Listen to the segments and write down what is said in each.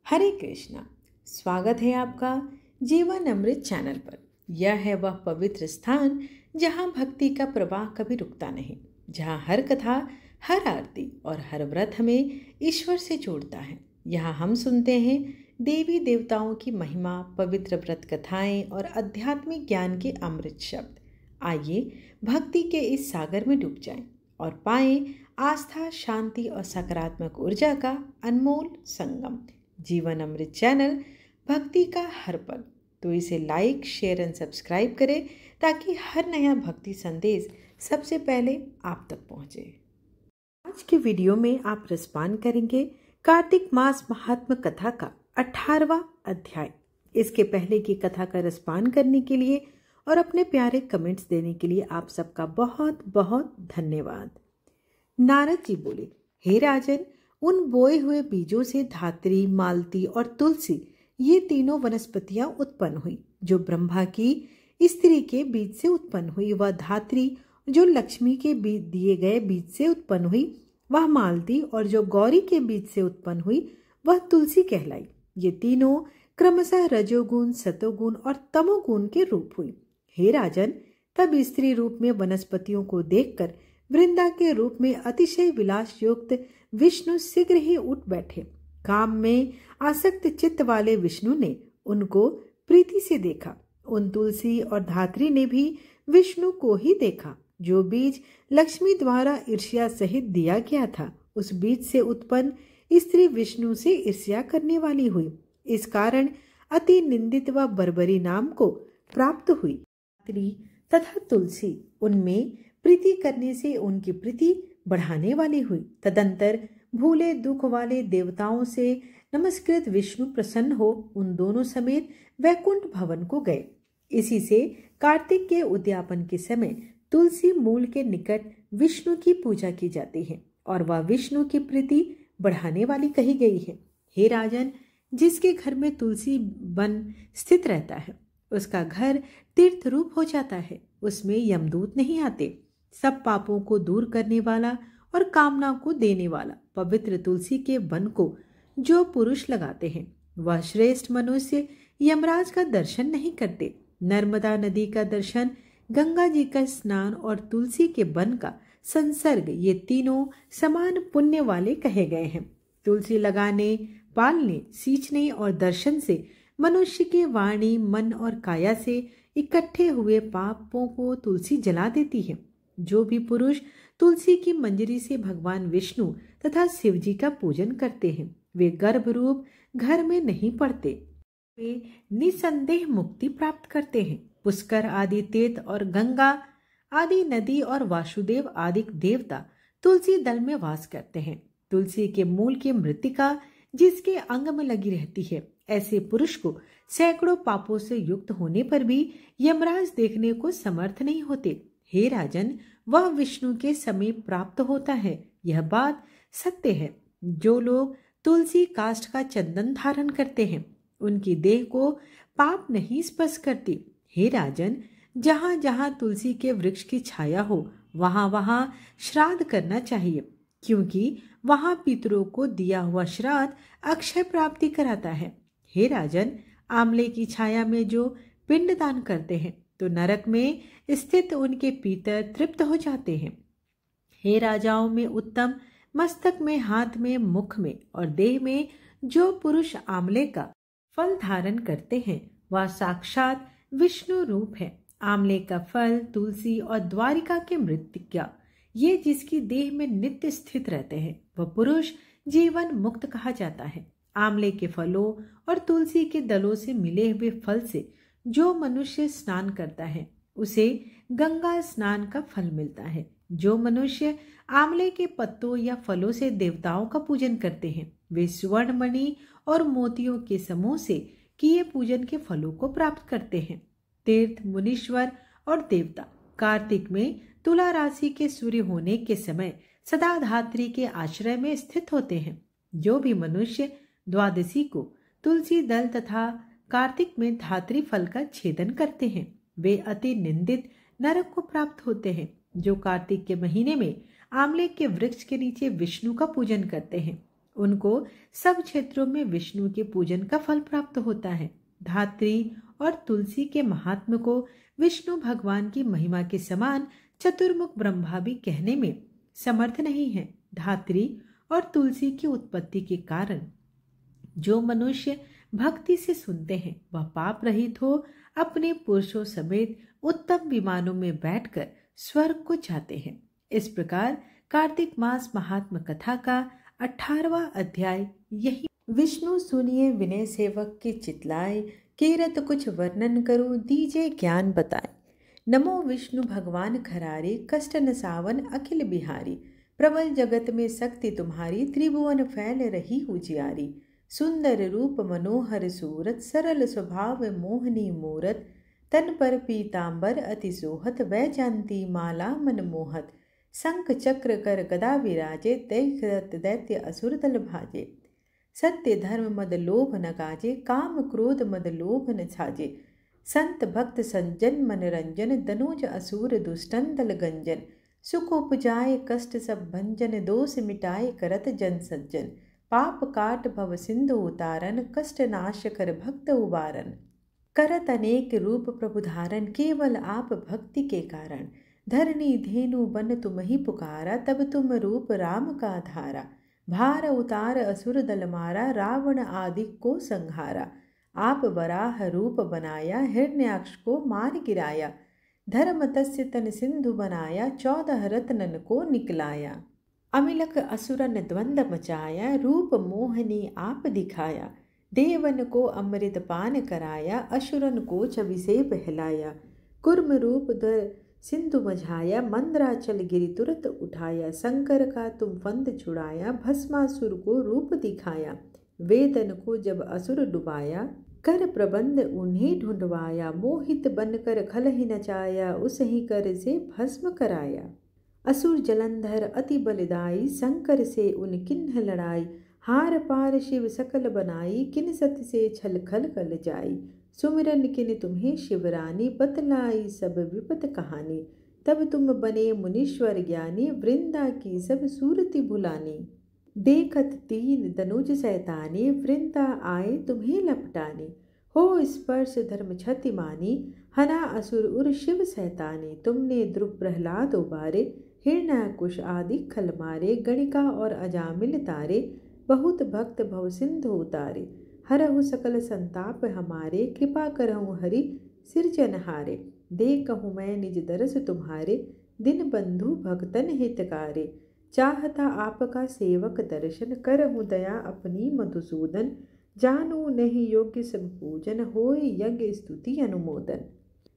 हरे कृष्णा। स्वागत है आपका जीवन अमृत चैनल पर। यह है वह पवित्र स्थान जहाँ भक्ति का प्रवाह कभी रुकता नहीं, जहाँ हर कथा, हर आरती और हर व्रत हमें ईश्वर से जोड़ता है। यहाँ हम सुनते हैं देवी देवताओं की महिमा, पवित्र व्रत कथाएं और आध्यात्मिक ज्ञान के अमृत शब्द। आइए भक्ति के इस सागर में डूब जाएं और पाएं आस्था, शांति और सकारात्मक ऊर्जा का अनमोल संगम। जीवन अमृत चैनल भक्ति का हर पल, तो इसे लाइक, शेयर एंड सब्सक्राइब करें ताकि हर नया भक्ति संदेश सबसे पहले आप तक पहुंचे। आज के वीडियो में आप रसपान करेंगे कार्तिक मास महात्म कथा का 18वां अध्याय। इसके पहले की कथा का रसपान करने के लिए और अपने प्यारे कमेंट्स देने के लिए आप सबका बहुत बहुत धन्यवाद। नारद जी बोले, हे राजन, उन बोए हुए बीजों से धात्री, मालती और तुलसी ये तीनों वनस्पतियां उत्पन्न हुई जो ब्रह्मा की स्त्री के बीज से उत्पन्न हुई। वह धात्री जो लक्ष्मी के दिए गए बीज से उत्पन्न हुई, वह मालती और जो गौरी के बीज से उत्पन्न हुई वह तुलसी कहलाई। ये तीनों क्रमशः रजोगुण, सतोगुण और तमोगुण के रूप हुई। हे राजन, तब स्त्री रूप में वनस्पतियों को देखकर वृंदा के रूप में अतिशय विलास युक्त विष्णु शीघ्र ही उठ बैठे। काम में आसक्त चित्त वाले विष्णु ने उनको प्रीति से देखा। उन तुलसी और धात्री ने भी विष्णु को ही देखा। जो बीज लक्ष्मी द्वारा ईर्ष्या सहित दिया गया था, उस बीज से उत्पन्न स्त्री विष्णु से ईर्ष्या करने वाली हुई। इस कारण अति निंदित व बर्बरी नाम को प्राप्त हुई। धात्री तथा तुलसी उनमें प्रीति करने से उनकी प्रीति बढ़ाने वाली हुई। तदंतर भूले दुख वाले देवताओं से नमस्कृत विष्णु प्रसन्न हो उन दोनों समेत वैकुंठ भवन को गए। इसी से कार्तिक के उद्यापन के समय तुलसी मूल के निकट विष्णु की पूजा की जाती है और वह विष्णु की प्रीति बढ़ाने वाली कही गई है। हे राजन, जिसके घर में तुलसी वन स्थित रहता है उसका घर तीर्थ रूप हो जाता है। उसमें यमदूत नहीं आते। सब पापों को दूर करने वाला और कामना को देने वाला पवित्र तुलसी के वन को जो पुरुष लगाते हैं वह श्रेष्ठ मनुष्य यमराज का दर्शन नहीं करते। नर्मदा नदी का दर्शन, गंगा जी का स्नान और तुलसी के वन का संसर्ग, ये तीनों समान पुण्य वाले कहे गए हैं। तुलसी लगाने, पालने, सींचने और दर्शन से मनुष्य के वाणी, मन और काया से इकट्ठे हुए पापों को तुलसी जला देती है। जो भी पुरुष तुलसी की मंजरी से भगवान विष्णु तथा शिव जी का पूजन करते हैं वे गर्भ रूप घर में नहीं पड़ते। वे निसंदेह मुक्ति प्राप्त करते हैं। पुष्कर आदि तीर्थ और गंगा आदि नदी और वासुदेव आदि देवता तुलसी दल में वास करते हैं। तुलसी के मूल की मृत्तिका जिसके अंग में लगी रहती है, ऐसे पुरुष को सैकड़ों पापों से युक्त होने पर भी यमराज देखने को समर्थ नहीं होते। हे राजन, वह विष्णु के समीप प्राप्त होता है। यह बात सत्य है। जो लोग तुलसी काष्ठ का चंदन धारण करते हैं उनकी देह को पाप नहीं स्पर्श करती। हे राजन, जहाँ जहाँ तुलसी के वृक्ष की छाया हो वहाँ वहाँ श्राद्ध करना चाहिए, क्योंकि वहाँ पितरों को दिया हुआ श्राद्ध अक्षय प्राप्ति कराता है। हे राजन, आंवले की छाया में जो पिंडदान करते हैं तो नरक में स्थित उनके पितर तृप्त हो जाते हैं। हे राजाओं में उत्तम, मस्तक में, हाथ में, मुख में और देह में जो पुरुष आंवले का फल धारण करते हैं वह साक्षात विष्णु रूप है। आंवले का फल, तुलसी और द्वारिका के मृत्तिका, ये जिसकी देह में नित्य स्थित रहते हैं वह पुरुष जीवन मुक्त कहा जाता है। आंवले के फलों और तुलसी के दलों से मिले हुए फल से जो मनुष्य स्नान करता है उसे गंगा स्नान का फल मिलता है। जो मनुष्य आंवले के पत्तों या फलों से देवताओं का पूजन करते हैं वे स्वर्ण मणि और मोतियों के समूह से किए पूजन के फलों को प्राप्त करते हैं। तीर्थ, मुनीश्वर और देवता कार्तिक में तुला राशि के सूर्य होने के समय सदा धात्री के आश्रय में स्थित होते हैं। जो भी मनुष्य द्वादशी को तुलसी दल तथा कार्तिक में धात्री फल का छेदन करते हैं वे अति निंदित नरक को प्राप्त होते हैं। जो कार्तिक के महीने में आंवले के वृक्ष के नीचे विष्णु का पूजन करते हैं उनको सब क्षेत्रों में विष्णु के पूजन का फल प्राप्त होता है। धात्री और तुलसी के महात्म को विष्णु भगवान की महिमा के समान चतुर्मुख ब्रह्मा भी कहने में समर्थ नहीं है। धात्री और तुलसी की उत्पत्ति के कारण जो मनुष्य भक्ति से सुनते हैं वह पाप रहित हो अपने पुरुषों समेत उत्तम विमानों में बैठकर स्वर्ग को जाते हैं। इस प्रकार कार्तिक मास महात्म कथा का 18वां अध्याय यही। विष्णु सुनिए विनय सेवक के चितलाए, कीरत कुछ वर्णन करूं दीजे ज्ञान बताए। नमो विष्णु भगवान खरारे, कष्ट नसावन अखिल बिहारी। प्रबल जगत में शक्ति तुम्हारी, त्रिभुवन फैल रही उजियारी। सुंदर रूप मनोहर सूरत, सरल स्वभाव मोहनी मूरत। तन पर पीतांबर अति सोहत, वैजयंती माला मनमोहत। शंख चक्र कर गदा विराजे, दैत्य दैत्य असुर दल भाजे। सत्य धर्म मद लोभ न गाजे, काम क्रोध मद लोभ न छाजे। संत भक्त संजन मनरंजन, दनुज असुर दुष्टन दल गंजन। सुख उपजाए कष्ट सब भंजन, दोष मिटाए करत जन सज्जन। पाप काट भव सिंधु उतारन, कष्ट नाश कर भक्त उबारन। करत अनेक रूप प्रभु धारण, केवल आप भक्ति के कारण। धरणी धेनु बन तुम ही पुकारा, तब तुम रूप राम का धारा। भार उतार असुर दल मारा, रावण आदि को संहारा। आप वराह रूप बनाया, हिरण्याक्ष को मार गिराया। धर्म तस्य तन सिंधु बनाया, 14 रत्नन को निकलाया। अमिलक असुरन द्वंद मचाया, रूप मोहनी आप दिखाया। देवन को अमृत पान कराया, असुरन को छवि से बहलाया। कुर्म रूप धर सिंधु मझाया, मंदराचल गिरि तुरत उठाया। शंकर का तुम फंद छुड़ाया, भस्मासुर को रूप दिखाया। वेदन को जब असुर डुबाया, कर प्रबंध उन्हें ढूंढवाया। मोहित बनकर खल ही नचाया, उस ही कर से भस्म कराया। असुर जलंधर अति बलदाई, शंकर से उन किन्ह लड़ाई। हार पार शिव सकल बनाई, किन सत से छल खल कल जाई। सुमिरन किन तुम्हें शिवरानी, बतलाई सब विपत कहानी। तब तुम बने मुनीश्वर ज्ञानी, वृंदा की सब सूरति भुलानी। देखत तीन दनुज सैतानी, वृंदा आए तुम्हें लपटानी। हो स्पर्श धर्म क्षति मानी, हना असुर उर शिव सैतानी। तुमने ध्रुव प्रहलाद उबारे, हिरण्याकुश आदि खल मारे। गणिका और अजामिल तारे, बहुत भक्त भव सिंधु उतारे। हरहु सकल संताप हमारे, कृपा करहु हरि सिरजनहारे। देखहु मैं निज दरस तुम्हारे, दिन बंधु भक्तन हितकारे। चाहता आपका सेवक दर्शन, करहु दया अपनी मधुसूदन। जानू नहीं योग्य सब पूजन, होय यज्ञ स्तुति अनुमोदन।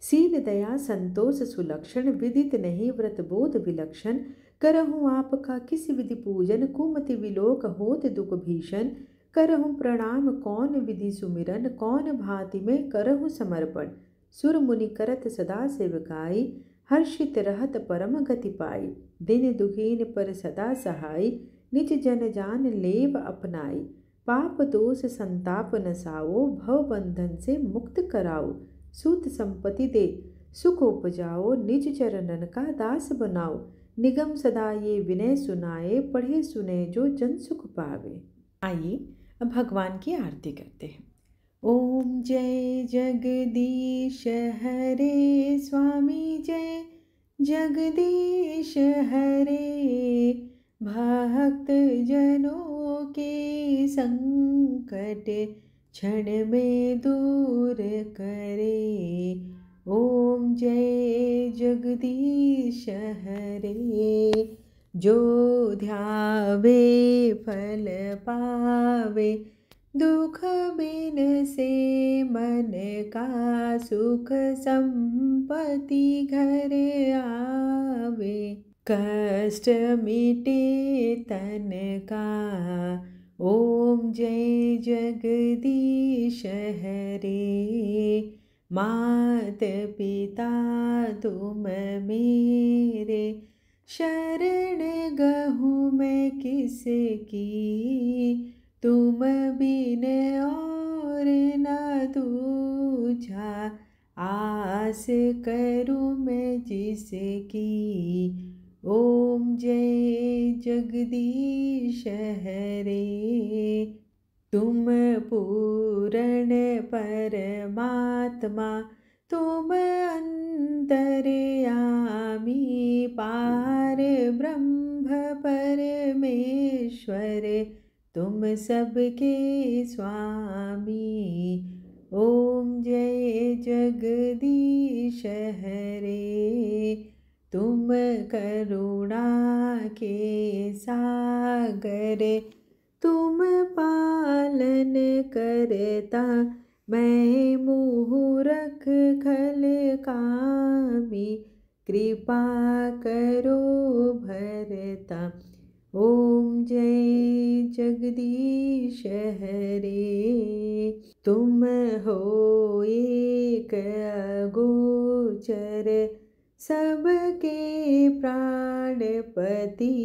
शील दया संतोष सुलक्षण, विदित नहीं व्रत बोध विलक्षण। करहु आपका किस विधि पूजन, कुमति विलोक होत दुख भीषण। करहु प्रणाम कौन विधि सुमिरन, कौन भांति में करहु समर्पण। सुर मुनि करत सदा सेवकाई, हर्षित रहत परम गति पाई। दिन दुखीन पर सदा सहाय, निज जन जान लेव अपनाई। पाप दोष संताप नसाओ, भव बंधन से मुक्त कराओ। सूत संपत्ति दे सुख उपजाओ, निज चरणन का दास बनाओ। निगम सदा ये विनय सुनाए, पढ़े सुने जो जन सुख पावे। आइए अब भगवान की आरती करते हैं। ओम जय जगदीश हरे स्वामी, जय जगदीश हरे। भक्त जनों के संकट क्षण में दूर करे। ओम जय जगदीश हरे। जो ध्यावे फल पावे, दुख बिन से मन का सुख संपत्ति घर आवे। कष्ट मिटे तन का, ओम जय जगदीश हरे। मात पिता तुम मेरे, शरण गहूँ मैं किसकी। तुम बिन और न दूजा, आस करूँ मैं जिसकी। ओम जय जगदीश हरे। तुम पूर्ण परमात्मा, तुम अंतर्यामी, पार ब्रह्म परमेश्वर, तुम सबके स्वामी। ओम जय जगदीश हरे। तुम करुणा के सागर, तुम पालन करता, मैं मूरख खल कामी, कृपा करो भरता। ओम जय जगदीश हरे। तुम हो एक अगोचर, सबके प्राणपति,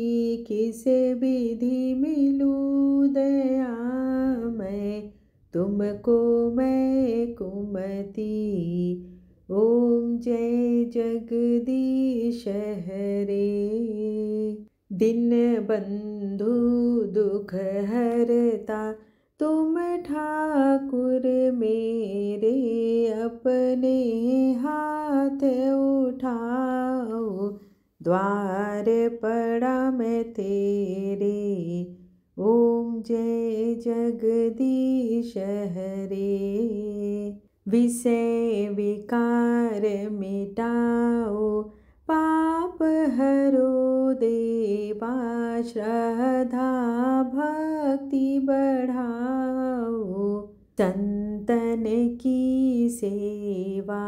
किस विधि मिलूं दयामय, तुमको मैं कुमति। ओम जय जगदीश हरे। दिन बंधु दुख हरता, तुम ठाकुर मेरे, अपने हाथ उठाओ, द्वार पड़ा मैं तेरे। ओम जय जगदीश हरे। विषय विकार मिटाओ, पाप हरो देवा, श्रद्धा भक्ति बढ़ाओ, संतन की सेवा।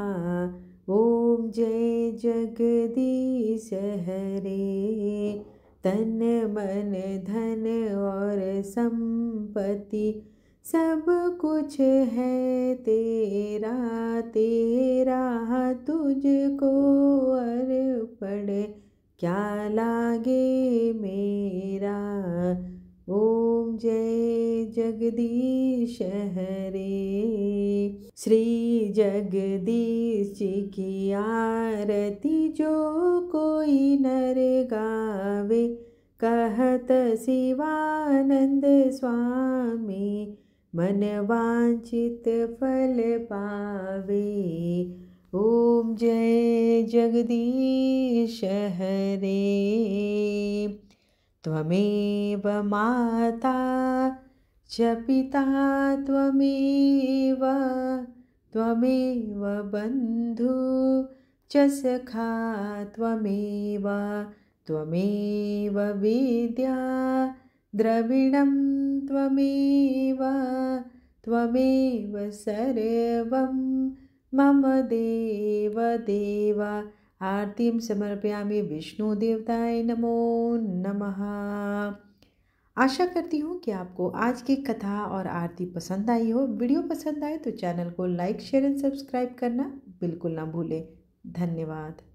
ओम जय जगदीश हरे। तन मन धन और संपत्ति, सब कुछ है तेरा, तेरा तुझको अर्पण, क्या लागे मेरा। ओम जय जगदीश हरे। श्री जगदीश जी की आरती जो कोई नर गावे, कहत शिवानंद स्वामी, मन वांछित फल पावे। ओम जय जगदीश हरे। त्वमेव माता च पिता, त्वमेव त्वमेव बन्धु च सखा, त्वमेव त्वमेव विद्या द्रविणं, त्वमेव त्वमेव सर्वं मम देव देव। आरतीं समर्पयामि विष्णुदेवताय नमो नमः। आशा करती हूँ कि आपको आज की कथा और आरती पसंद आई हो। वीडियो पसंद आए तो चैनल को लाइक शेयर एंड सब्सक्राइब करना बिल्कुल ना भूलें। धन्यवाद।